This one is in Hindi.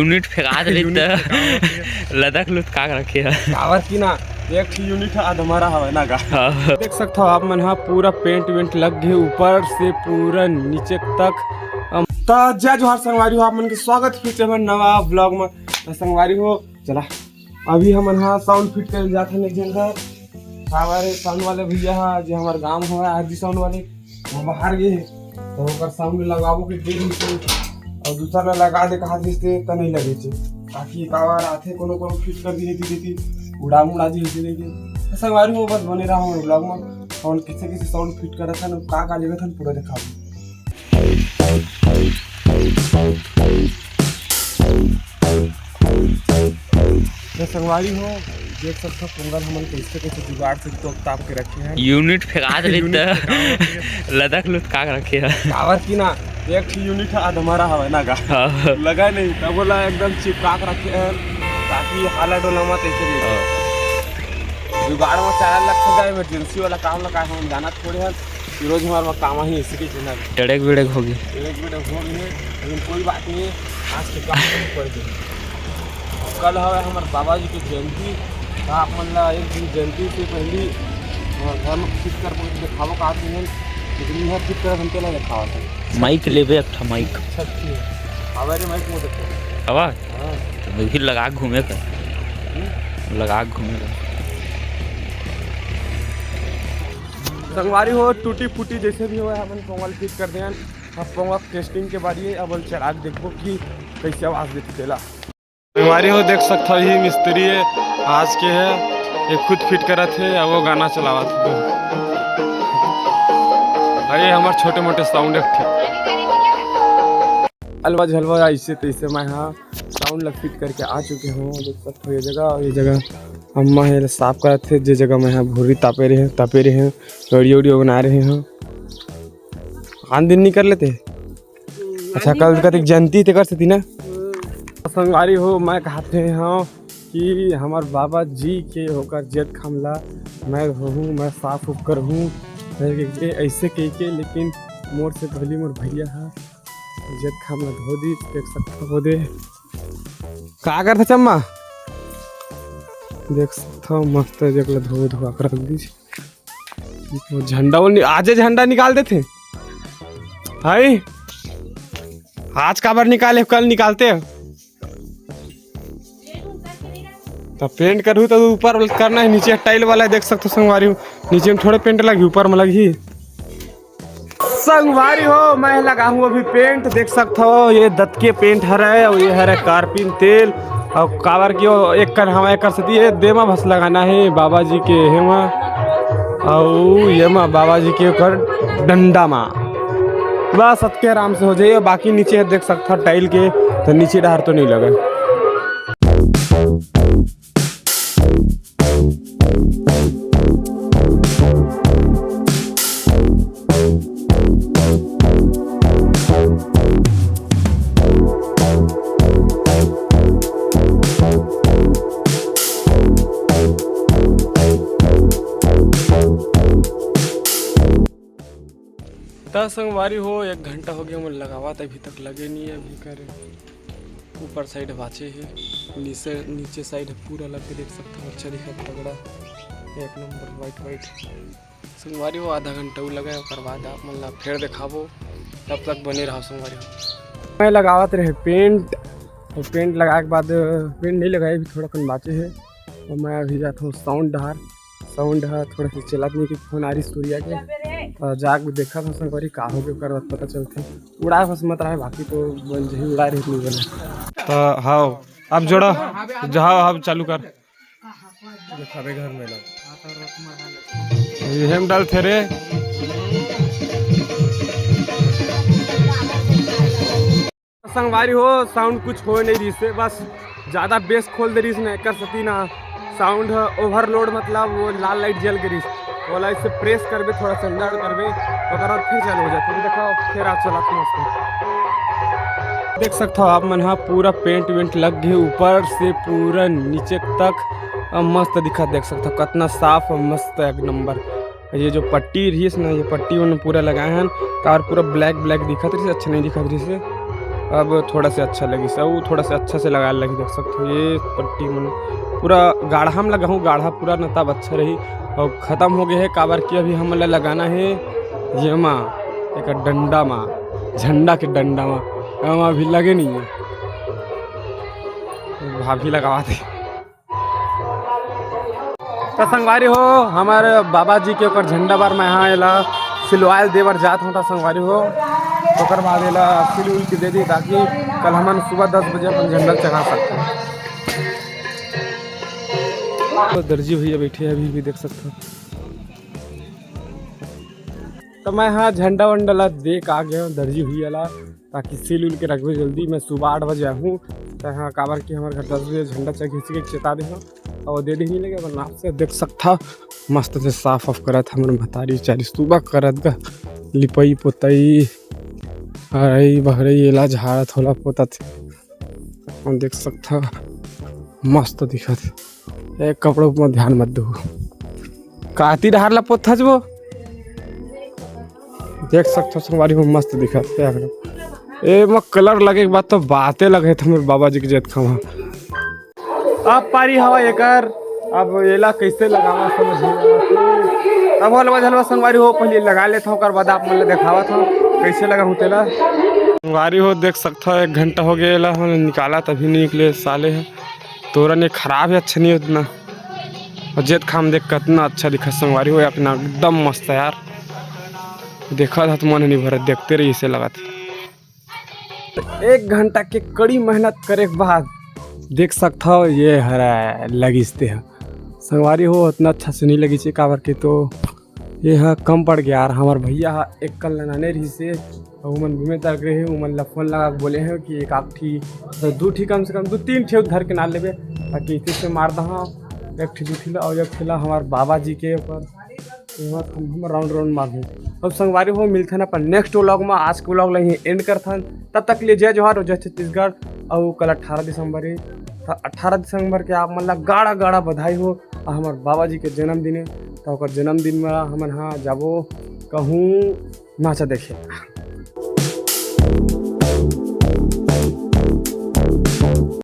यूनिट फेंका दे लदक लुत का रखे है टावर की ना एक यूनिट हमारा हवा ना का देख सकते हो आप मन हा पूरा पेंट वेंट लग गए ऊपर से पूरा नीचे तक। जय जोहार संगवारी हो आप मन के स्वागत है हमन नवा ब्लॉग में। संगवारी हो चला अभी हमन हा साउंड फिट कर जात हन एक जगह हमारे साउंड वाले भैया हा जो हमारे गांव हो आरजी साउंड वाले वो बाहर गए तो ओकर साउंड लगाबो के दे दी और दूसरा में लगा दे कहा दिसते त नहीं लगे छे ताकि कावर आथे कोनो कोनो फिट कर दी देती उड़ा मुड़ा दी देती संगवारी हो बस बने रहा हूं ब्लॉग में और कैसे कैसे साउंड फिट करत हन का लेवत हन पूरा दिखाओ। संगवारी हो देख सकते हो पोंगल हमन कैसे कैसे जुगाड़ से तो ताप के रखे हैं यूनिट फेंका दे लदक लुत का रखे है टावर की ना एक यूनिट हमारा हवा ना का लगा नहीं तब बोला एकदम चिपका के रखे हैं ताकि हालत डोला मत ऐसे जुगाड़ में 4 लाख का इमरजेंसी वाला काम लगा हम जाना थोड़े हैं रोज हमारा काम ही इसी के चुना टड़क बिड़क होगी लेकिन कोई बात नहीं आज के काम पड़ गए। कल है हमारे बाबा जी की जयंती आप मन ला एक दिन जयंती से पहले घर में फिट कर दिखावो का आते हैं लेकिन यह फिट कर हमके ला दिखावा था माइक लेबे एक ठा माइक अच्छी है हमारे माइक में देखो हवा हां तो भी लगा घूमे कर लगा घूमे कर संगवारी हो टूटी फूटी जैसे भी हो अपन पोंगल फिट कर दें अब पोंगल टेस्टिंग के बाद ये अब चला देखो कि कैसे आवाज देती चला। संगवारी हो देख सकते हो ही मिस्त्री आज के है ये खुद फिट करा थे और वो गाना चलावा थे ये हमारे छोटे मोटे साउंड अलवा झलवा ऐसे तैसे मैं हाँ साउंड लग फिट करके आ चुके हूँ देख सकते हो ये जगह अम्मा है साफ कर थे जो जगह में यहाँ भूरी तापे रहे हैं वीडियो वीडियो बना रहे हैं आन दिन नहीं कर लेते अच्छा कल का जयंती ते कर सकती ना। संगवारी हो मैं कहते हैं कि हमारे बाबा जी के होकर जेठ खामला मैं हूँ मैं साफ उफ कर हूँ ऐसे कह के लेकिन मोर से पहली मोर भैया है जेठ खामला धो दी देख सकते हो दे का करते चम्मा देख सकते हो मस्त जगह धो धुआ कर दी झंडा आज झंडा निकाल देते हाय आज का बार निकाले कल निकालते हैं तो पेंट करूँ तो ऊपर करना है नीचे टाइल वाला है देख सकते हो संगवारी हो नीचे में थोड़े पेंट लगी ऊपर में लगी संगवारी हो मैं लगा हूँ अभी पेंट देख सकते हो ये दत्त के पेंट हरा और ये हरा कार्पिन तेल और कावर की एक कर हवा कर सकती है देमा भस लगाना है बाबा जी के हेमा और ये माँ बाबा जी के कर डंडा माँ बस सबके आराम से हो जाइए बाकी नीचे देख सकते हो टाइल के तो नीचे डर तो नहीं लगा। संगवारी हो 1 घंटा हो गया मैं लगावा था अभी तक लगे नहीं है अभी करे ऊपर साइड बाचे है नीचे साइड पूरा लग के देख सकते हो अच्छा दिखा तगड़ा एक नंबर वाइट संगवारी हो आधा घंटा लगा और बाद आप मतलब फिर दिखाबो तब तक बने रहो संगवारी हो मैं लगावत रहे पेंट और पेंट लगाए के बाद पेंट नहीं लगाए अभी थोड़ा कन बाचे है और मैं अभी जाता हूँ साउंड है थोड़ा सा चला नहीं कि फोन आ रही सूर्या के जाग देखा था संगवारी का हो गया कर पता चलते उड़ा बस मत रहा है बाकी तो बन जही उड़ा रही नहीं बने तो हाँ अब जोड़ा जहाँ अब चालू कर दिखावे घर में हेम डाल थे रे संगवारी हो साउंड कुछ हो नहीं रही से बस ज़्यादा बेस खोल दे रही से नहीं कर सकती ना साउंड ओवरलोड मतलब वो लाल लाइट जल गई वाला इससे प्रेस करबे थोड़ा संदड़ करबे और फिर चालू हो जाए देखो फिर आप चला मस्त देख सकते हो आप मन हाँ पूरा पेंट वेंट लग गए ऊपर से पूरा नीचे तक मस्त दिखा देख सकते हो कितना साफ और मस्त एक नंबर ये जो पट्टी रही है ना ये पट्टी उन्होंने पूरा लगाए हैं कार पूरा ब्लैक दिखा रही अच्छा नहीं दिखा रही से अब थोड़ा से अच्छा लगी सब, थोड़ा से अच्छा से लगा लगी, देख सकते हो ये पट्टी मन पूरा गाढ़ा में लगा हूँ, गाढ़ा पूरा न तब अच्छा रही और ख़त्म हो गए है। काबर की अभी हम लगाना है ये माँ एक डंडा माँ, झंडा के डंडा माँ हम अभी लगे नहीं है, भाभी लगावा थे। तो संगवारी हो हमारे बाबा जी के ऊपर झंडा बार मैं यहाँ एला सिलवाल देवर जात हूँ। संगवारी हो तो बाद एला सिल उल के दे दी ताकि कल हम सुबह 10 बजे अपन झंडा चढ़ा सकते हैं। तो दर्जी भैया बैठे हैं अभी भी, देख सकते हो। तो मैं यहाँ झंडा वंडा देख आ गया हूँ दर्जी भैया ला, ताकि सिल उल के रखबे जल्दी। मैं सुबह 8 बजे आऊँ तो यहाँ काबर की हमारे घर 10 बजे झंडा चाहे खींच के चेता दे और दे नहीं लगे वरना आपसे देख सकता मस्त से साफ ऑफ करा था हमारे भतारी चारी सुबह करत गा लिपई पोतई हरई बहरई एला झाड़ा थोड़ा पोता थे, हम देख सकता मस्त दिखत। एक कपड़ों में ध्यान मत दो काती डहार ला पोत वो देख सकते हो। संगवारी में मस्त दिखत ए में कलर लगे के बाद तो बातें लगे थे मेरे बाबा जी के जेत खवा। अब पारी हवा एकर, अब एला कैसे लगावा समझ नहीं अब हलवा झलवा संगवारी हो पहले लगा लेता हूँ कर बाद आप मतलब दिखावा था कैसे लगा हूँ तेला। संगवारी हो देख सकता हो 1 घंटा हो गया एला हमने निकाला तभी नहीं निकले साले है तोरन ये खराब है अच्छा नहीं उतना और जेत खाम देख कितना अच्छा दिखा। संगवारी हो अपना एकदम मस्त है यार, देखा था तो मन नहीं भरा देखते रही इसे लगा था। 1 घंटा के कड़ी मेहनत करे के बाद देख सकता हो ये हरा लगिस्ते है। संगवारी हो उतना अच्छा से नहीं लगी चे काबर के तो ये है कम पड़ गया यार। हमारे भैया एक कल लगाने रही से उमन घूमे तक रहे उमन ला फोन लगा बोले हैं कि एक आख ठी 2 ठी कम से कम 2-3 ठे घर के नाल लेवे ताकि इसी से मार दहा 1 ठी 2 ठी और 1 ठेला हमारे बाबा जी के ऊपर हम राउंड मार दूँ। अब संगवारी हो मिलते हैं अपन नेक्स्ट व्लॉग में। आज के व्लॉग यहीं एंड करथन, तब तक लिए जय जोहार और जय छत्तीसगढ़। और कल 18 दिसंबर है, 18 दिसंबर के आप मतलब गाड़ा गाड़ा बधाई हो हमारे बाबा जी के जन्मदिन है। तो जन्मदिन में हम हाँ जाबो कहूँ नाचा देखे।